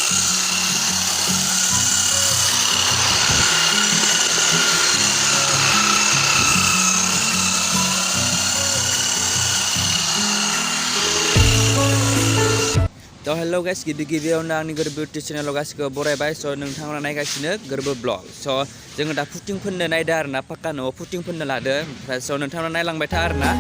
So hello guys, गिबियावनो आंनि गोरबो इउटुब चेनेलाव गासिखौबो बरायबाय। स' नोंथांमोना नायगासिनो गोरबो ब्लग। स' जोङो दा फुटिं फोननो नायदो आरोना, पाक्का न'आव फुटिं फोननो लादो। ओमफ्राय स' नोंथांमोना नायलांबाय था आरोना।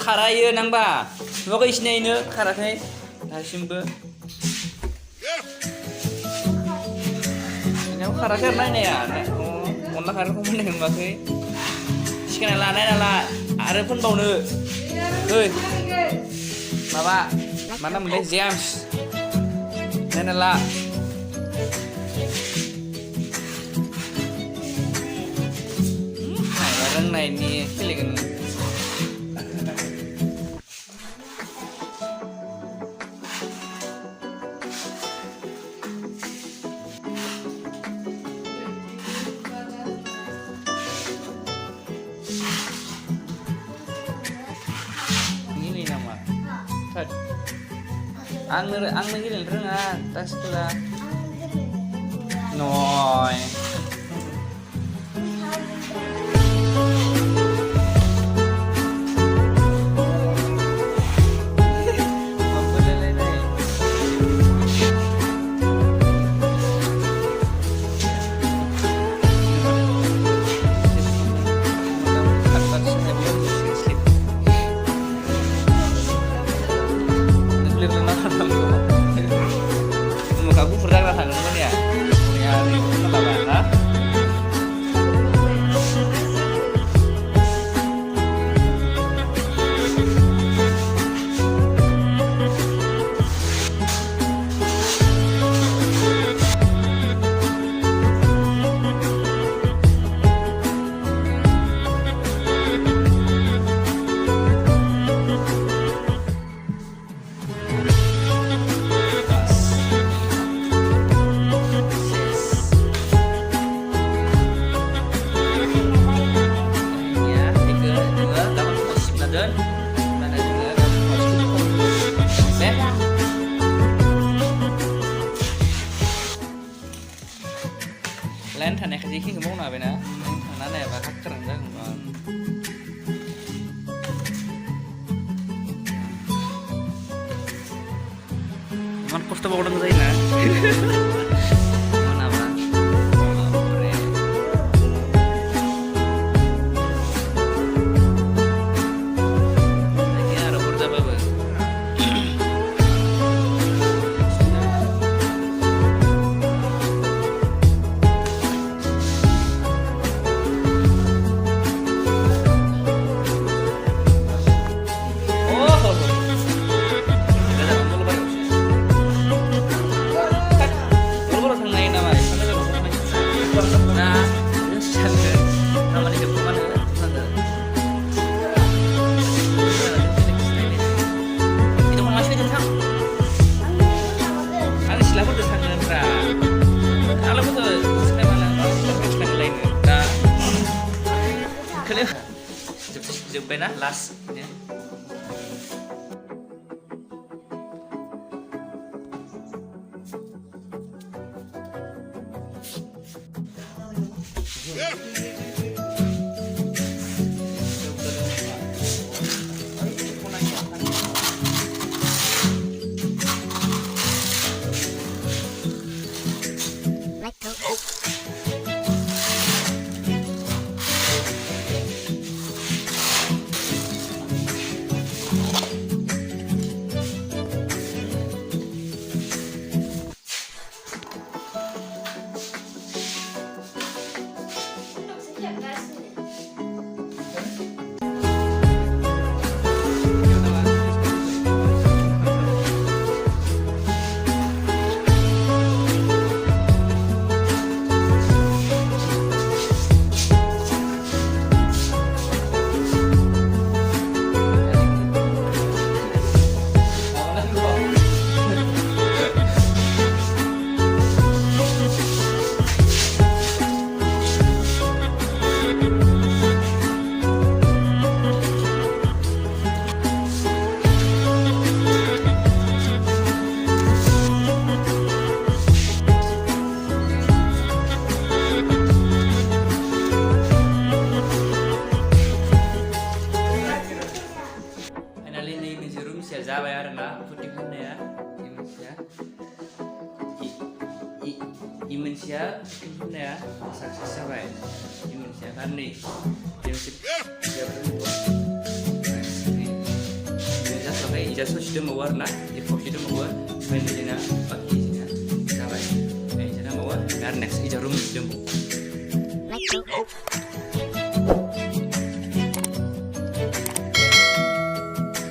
खारायो नांबा नुवाखै सिनायनो खाराखै दासिमबो खाराखै आरो नायनाया अनला खारैखौ मोननाय नुवाखै सिखायना लानाय नाला आरो फोनबावनो ओइ माबा मा नाममोनलाय जेम्स नायना ला रोंनायनि खेलेगोन आंनो गेलेनो रोङा दासिमबो नय mukaku pernah rasakan kan ya kenapa lain थानाय खायसे खिखौ मावनो हाबायना थांना नायाबा खारां जागोन इमान खस्थ' मावनांगौ जायोना Jempena last puting खालामनाया मोनसेया puting खालामनाया साक्सेस जाबाय मोनसेया दा नै जाथ'वाखै इजा ससे दंबावो आरोना खावसे दंबावो ओमफ्राय नै जोंना बाखि जोंना जाबाय इजा दंबावो आरो नेक्स्ट इजा रुम दंबावो